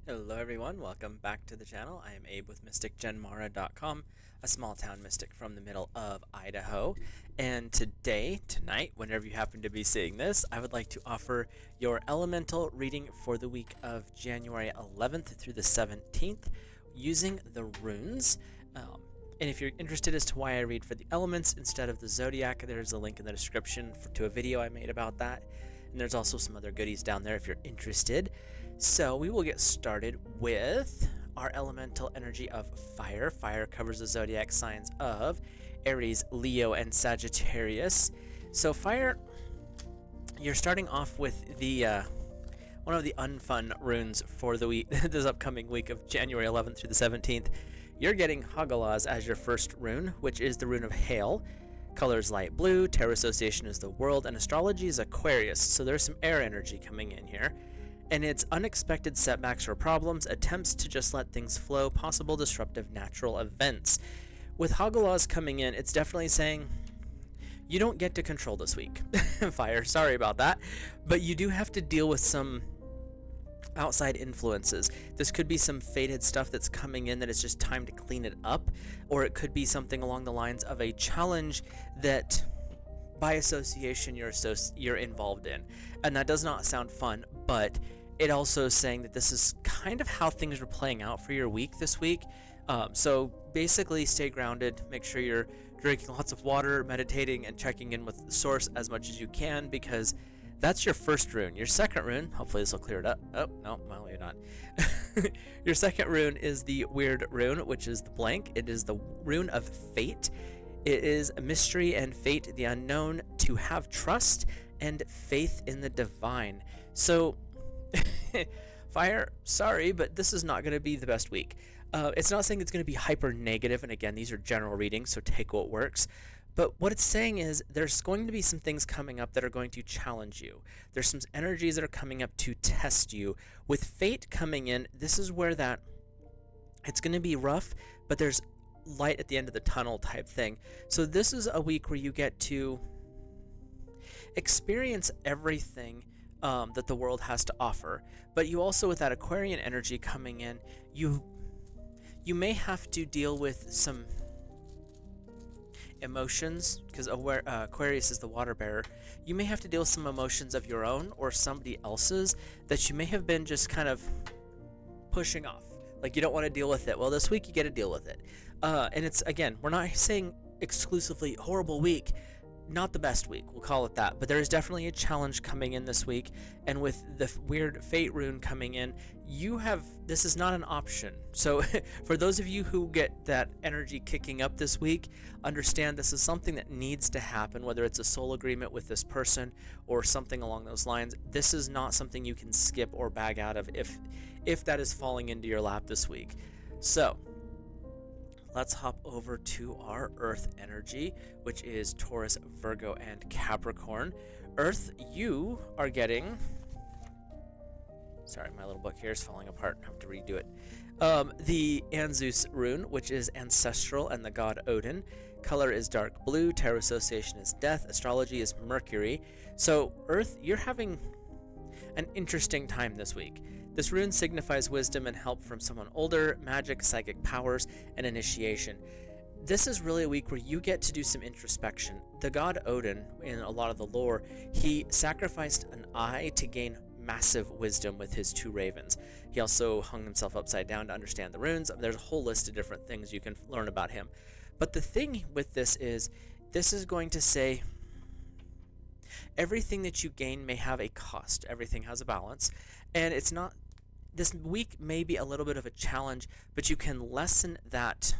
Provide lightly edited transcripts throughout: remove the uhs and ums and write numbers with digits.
Hello everyone, welcome back to the channel. I am Abe with MysticGenMara.com, a small town mystic from the middle of Idaho. And tonight, whenever you happen to be seeing this, I would like to offer your elemental reading for the week of January 11th through the 17th using the runes. And if you're interested as to why I read for the elements instead of the zodiac, there's a link in the description to a video I made about that. And there's also some other goodies down there if you're interested. So we will get started with our elemental energy of fire. Fire covers the zodiac signs of Aries, Leo, and Sagittarius. So fire, you're starting off with the one of the unfun runes for the week, this upcoming week of January 11th through the 17th. You're getting Hagalaz as your first rune, which is the rune of hail. Color is light blue, tarot association is the world, and astrology is Aquarius, so there's some air energy coming in here. And it's unexpected setbacks or problems, attempts to just let things flow, possible disruptive natural events. With Hagalaz coming in, it's definitely saying, you don't get to control this week. Fire, sorry about that. But you do have to deal with some outside influences. This could be some fated stuff that's coming in that it's just time to clean it up, or it could be something along the lines of a challenge that by association you're involved in, and that does not sound fun, but it also is saying that this is kind of how things are playing out for your week this week. So basically stay grounded, make sure you're drinking lots of water, meditating, and checking in with the source as much as you can, because that's your first rune. Your second rune, hopefully this will clear it up. Oh, no, well, you're not. Your second rune is the weird rune, which is the blank. It is the rune of fate. It is a mystery and fate, the unknown, to have trust and faith in the divine. So, fire, sorry, but this is not going to be the best week. It's not saying it's going to be hyper negative, and again, these are general readings, so take what works. But what it's saying is there's going to be some things coming up that are going to challenge you. There's some energies that are coming up to test you. With fate coming in, this is where that it's going to be rough, but there's light at the end of the tunnel type thing. So this is a week where you get to experience everything that the world has to offer. But you also, with that Aquarian energy coming in, you may have to deal with some emotions, because Aquarius is the water bearer. You may have to deal with some emotions of your own or somebody else's that you may have been just kind of pushing off. Like, you don't want to deal with it. Well, this week you get to deal with it. And it's, again, we're not saying exclusively horrible week. Not the best week, we'll call it that. But there is definitely a challenge coming in this week. And with the weird fate rune coming in, this is not an option. So for those of you who get that energy kicking up this week, understand this is something that needs to happen, whether it's a soul agreement with this person or something along those lines. This is not something you can skip or bag out of if that is falling into your lap this week. So let's hop over to our Earth energy, which is Taurus, Virgo, and Capricorn. Earth, you are getting... Sorry, my little book here is falling apart. I have to redo it. The Anzus rune, which is ancestral, and the god Odin. Color is dark blue. Tarot association is death. Astrology is Mercury. So, Earth, you're having an interesting time this week. This rune signifies wisdom and help from someone older, magic, psychic powers, and initiation. This is really a week where you get to do some introspection. The god Odin, in a lot of the lore, he sacrificed an eye to gain massive wisdom with his two ravens. He also hung himself upside down to understand the runes. There's a whole list of different things you can learn about him. But the thing with this is going to say everything that you gain may have a cost. Everything has a balance. And it's not... This week may be a little bit of a challenge, but you can lessen that...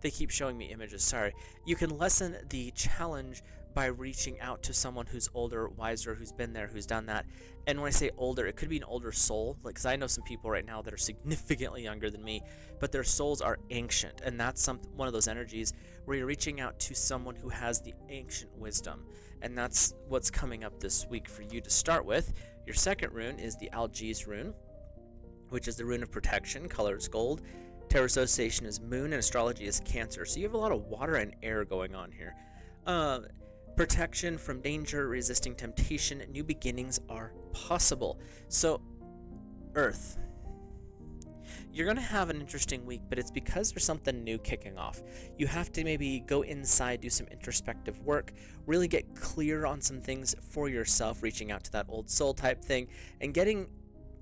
They keep showing me images, sorry. You can lessen the challenge by reaching out to someone who's older, wiser, who's been there, who's done that. And when I say older, it could be an older soul, because I know some people right now that are significantly younger than me, but their souls are ancient, and that's one of those energies where you're reaching out to someone who has the ancient wisdom, and that's what's coming up this week for you to start with. Your second rune is the Algiz rune, which is the rune of protection. Color is gold. Tarot association is moon, and astrology is Cancer. So you have a lot of water and air going on here. protection from danger, resisting temptation, new beginnings are possible. So, Earth, you're going to have an interesting week, but it's because there's something new kicking off. You have to maybe go inside, do some introspective work, really get clear on some things for yourself, reaching out to that old soul type thing, and getting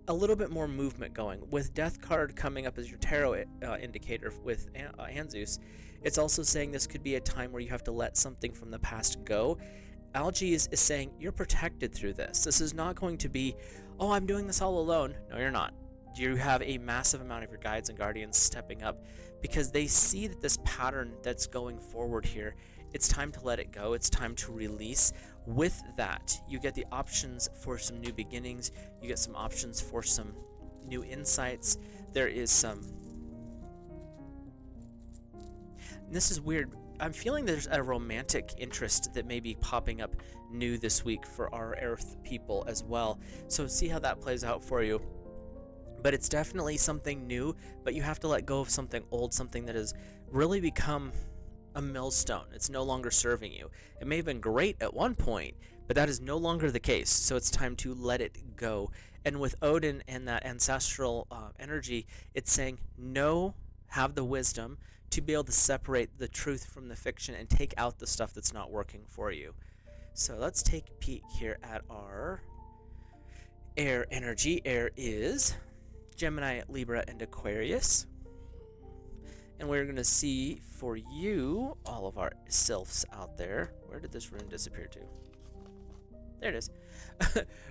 a little bit more movement going. With Death card coming up as your tarot indicator with Anzus, it's also saying this could be a time where you have to let something from the past go. Algae is saying you're protected through this. This is not going to be, oh, I'm doing this all alone. No, you're not. You have a massive amount of your guides and guardians stepping up because they see that this pattern that's going forward here, it's time to let it go. It's time to release. With that, you get the options for some new beginnings. You get some options for some new insights. There is some... This is weird. I'm feeling there's a romantic interest that may be popping up new this week for our Earth people as well. So see how that plays out for you. But it's definitely something new, but you have to let go of something old, something that has really become a millstone. It's no longer serving you. It may have been great at one point, but that is no longer the case. So it's time to let it go. And with Odin and that ancestral energy, it's saying, no, have the wisdom to be able to separate the truth from the fiction and take out the stuff that's not working for you. So let's take a peek here at our air energy. Air is Gemini, Libra, and Aquarius. And we're going to see for you, all of our sylphs out there. Where did this rune disappear to? There it is.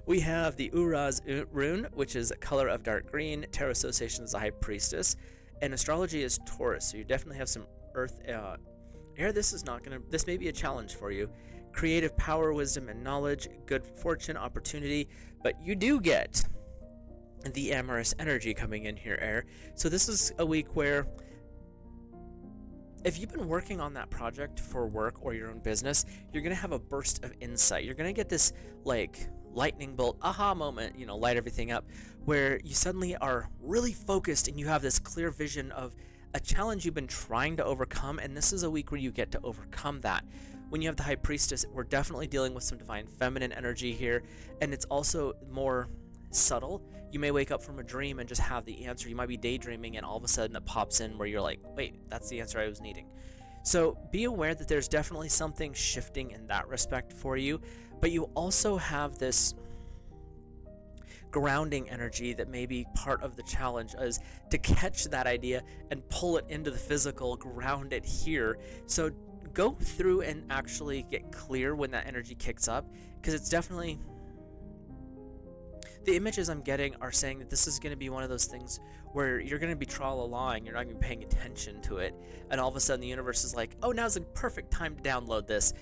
We have the Uraz rune, which is a color of dark green. Tarot association is the High Priestess. And astrology is Taurus, so you definitely have some earth air. This may be a challenge for you. Creative power, wisdom, and knowledge, good fortune, opportunity, but you do get the amorous energy coming in here, air. So this is a week where if you've been working on that project for work or your own business, you're going to have a burst of insight. You're going to get this like lightning bolt aha moment, light everything up, where you suddenly are really focused and you have this clear vision of a challenge you've been trying to overcome, and this is a week where you get to overcome that. When you have the High Priestess, we're definitely dealing with some divine feminine energy here, and it's also more subtle. You may wake up from a dream and just have the answer. You might be daydreaming and all of a sudden it pops in where you're like, wait, that's the answer I was needing. So be aware that there's definitely something shifting in that respect for you, but you also have this grounding energy that may be part of the challenge, is to catch that idea and pull it into the physical, ground it here. So go through and actually get clear when that energy kicks up, because it's definitely... The images I'm getting are saying that this is going to be one of those things where you're going to be tra-la-laing, you're not even paying attention to it, and all of a sudden the universe is like, oh, now's the perfect time to download this.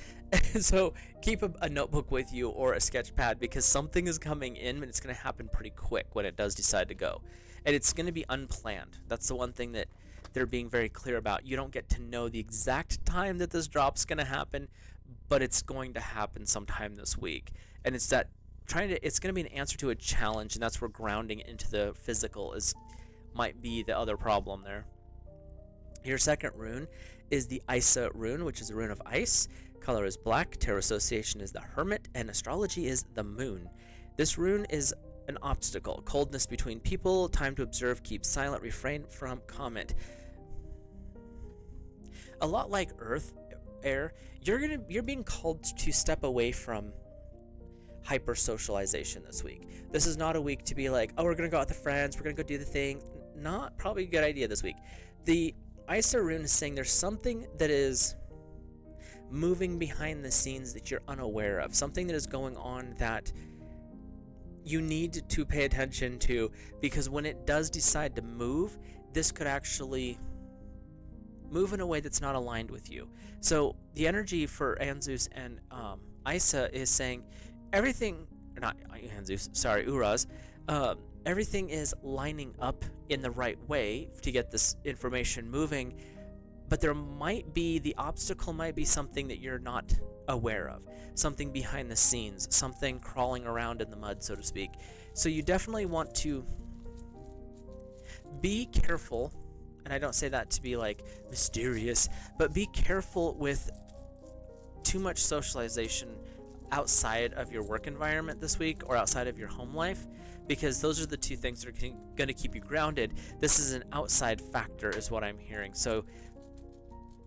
So keep a notebook with you or a sketch pad, because something is coming in and it's going to happen pretty quick when it does decide to go. And it's going to be unplanned. That's the one thing that they're being very clear about. You don't get to know the exact time that this drop's going to happen, but it's going to happen sometime this week. And it's that it's going to be an answer to a challenge, and that's where grounding into the physical might be the other problem there. Your second rune is the Isa rune, which is a rune of ice. Color is black. Tarot association is the Hermit, and astrology is the Moon. This rune is an obstacle, coldness between people, time to observe, keep silent, refrain from comment. A lot like Earth, air, you're being called to step away from hyper socialization this week. This is not a week to be like, oh, we're gonna go out with friends, we're gonna go do the thing. Not probably a good idea this week. The Isa rune is saying there's something that is moving behind the scenes that you're unaware of, something that is going on that you need to pay attention to, because when it does decide to move, this could actually move in a way that's not aligned with you. So the energy for Anzus and Isa is saying everything, not Anzus, sorry, Uraz, everything is lining up in the right way to get this information moving, but there might be, the obstacle might be something that you're not aware of, something behind the scenes, something crawling around in the mud, so to speak. So you definitely want to be careful, and I don't say that to be like mysterious, but be careful too much socialization outside of your work environment this week or outside of your home life, because those are the two things that are going to keep you grounded. This is an outside factor is what I'm hearing. So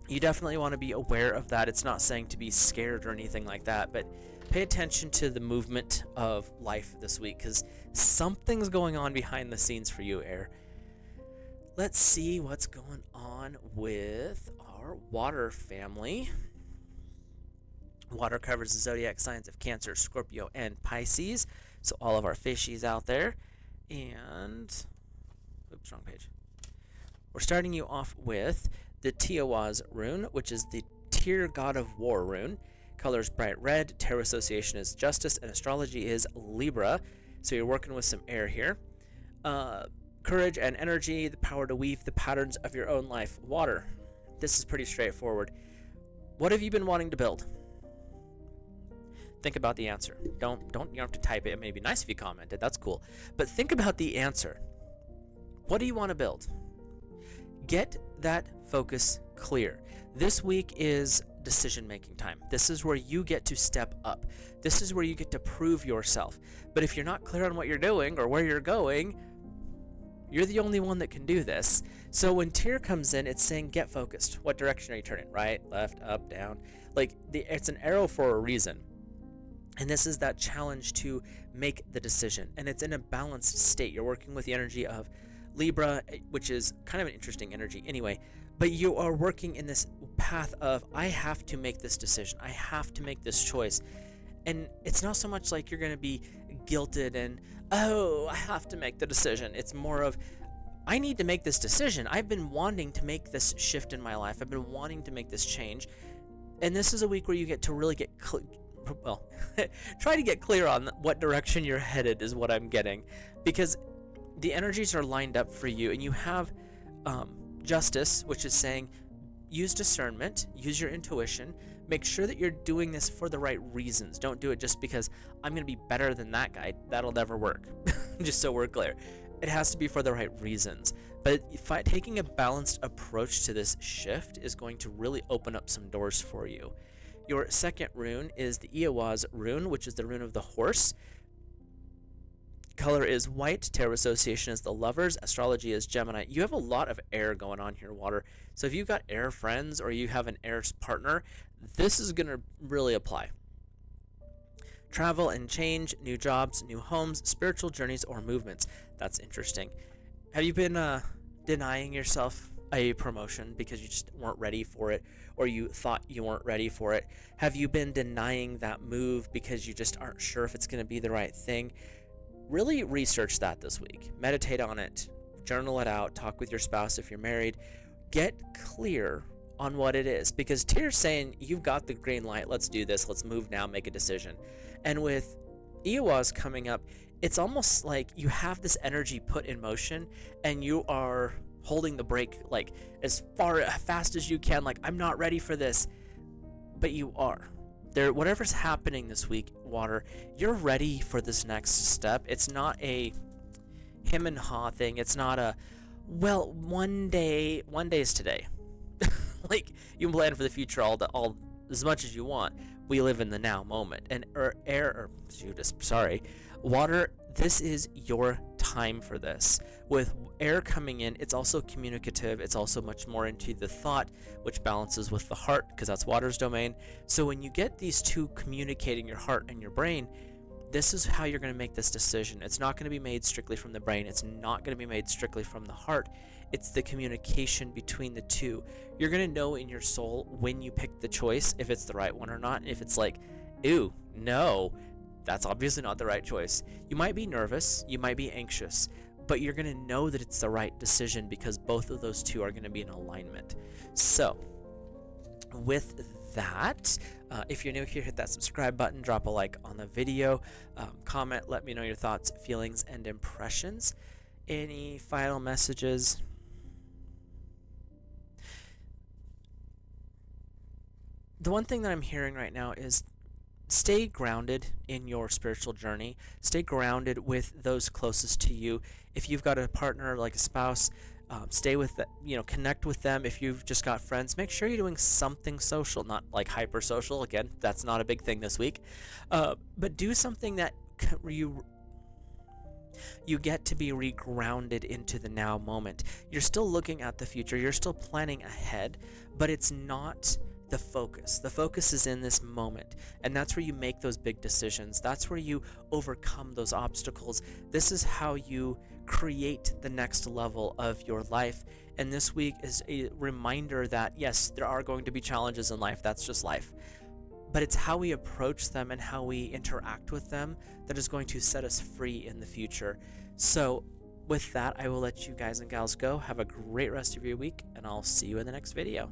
you definitely want to be aware of that. It's not saying to be scared or anything like that, but pay attention to the movement of life this week, because something's going on behind the scenes for you, air. Let's see what's going on with our water family. Water covers the zodiac signs of Cancer, Scorpio, and Pisces. So all of our fishies out there. And, oops, wrong page. We're starting you off with the Tiawaz rune, which is the Tyr God of War rune. Colors bright red, tarot association is Justice, and astrology is Libra. So you're working with some air here. Courage and energy, the power to weave the patterns of your own life. Water. This is pretty straightforward. What have you been wanting to build? Think about the answer. You don't have to type it. It may be nice if you commented. That's cool. But think about the answer. What do you want to build? Get that focus clear. This week is decision-making time. This is where you get to step up. This is where you get to prove yourself. But if you're not clear on what you're doing or where you're going, you're the only one that can do this. So when Tyr comes in, it's saying get focused. What direction are you turning? Right, left, up, down? Like, it's an arrow for a reason. And this is that challenge to make the decision. And it's in a balanced state. You're working with the energy of Libra, which is kind of an interesting energy anyway. But you are working in this path of, I have to make this decision. I have to make this choice. And it's not so much like you're going to be guilted and, oh, I have to make the decision. It's more of, I need to make this decision. I've been wanting to make this shift in my life. I've been wanting to make this change. And this is a week where you get to really get try to get clear on what direction you're headed is what I'm getting, because the energies are lined up for you, and you have Justice, which is saying use discernment, use your intuition, make sure that you're doing this for the right reasons. Don't do it just because I'm going to be better than that guy. That'll never work. Just so we're clear. It has to be for the right reasons. But taking a balanced approach to this shift is going to really open up some doors for you. Your second rune is the Iawaz rune, which is the rune of the horse. Color is white. Tarot association is the Lovers. Astrology is Gemini. You have a lot of air going on here, Water. So if you've got air friends or you have an air partner, this is going to really apply. Travel and change, new jobs, new homes, spiritual journeys, or movements. That's interesting. Have you been denying yourself a promotion because you just weren't ready for it, or you thought you weren't ready for it? Have you been denying that move because you just aren't sure if it's going to be the right thing? Really research that this week. Meditate on it. Journal it out. Talk with your spouse if you're married. Get clear on what it is, because Tyr's saying you've got the green light. Let's do this. Let's move now. Make a decision. And with Iawaz coming up, it's almost like you have this energy put in motion and you are holding the brake like as fast as you can, like I'm not ready for this, but you are. Whatever's happening this week, Water, you're ready for this next step. It's not a him and ha thing. It's not a, well, one day's today. Like, you can plan for the future all as much as you want. We live in the now moment. And Water, this is your time for this. With air coming in, it's also communicative. It's also much more into the thought, which balances with the heart, because that's Water's domain. So when you get these two communicating, your heart and your brain, this is how you're going to make this decision. It's not going to be made strictly from the brain. It's not going to be made strictly from the heart. It's the communication between the two. You're going to know in your soul when you pick the choice if it's the right one or not. If it's like, ew, no, that's obviously not the right choice. You might be nervous, you might be anxious, but you're going to know that it's the right decision because both of those two are going to be in alignment. So, with that, if you're new here, hit that subscribe button, drop a like on the video, comment, let me know your thoughts, feelings, and impressions. Any final messages? The one thing that I'm hearing right now is stay grounded in your spiritual journey. Stay grounded with those closest to you. If you've got a partner, like a spouse, Stay with them, connect with them. If you've just got friends, make sure you're doing something social, not like hyper social. Again, that's not a big thing this week, but do something that you get to be regrounded into the now moment. You're still looking at the future, you're still planning ahead, but it's not the focus. The focus is in this moment, and that's where you make those big decisions. That's where you overcome those obstacles. This is how you create the next level of your life. And this week is a reminder that yes, there are going to be challenges in life. That's just life. But it's how we approach them and how we interact with them that is going to set us free in the future. So with that, I will let you guys and gals go. Have a great rest of your week, and I'll see you in the next video.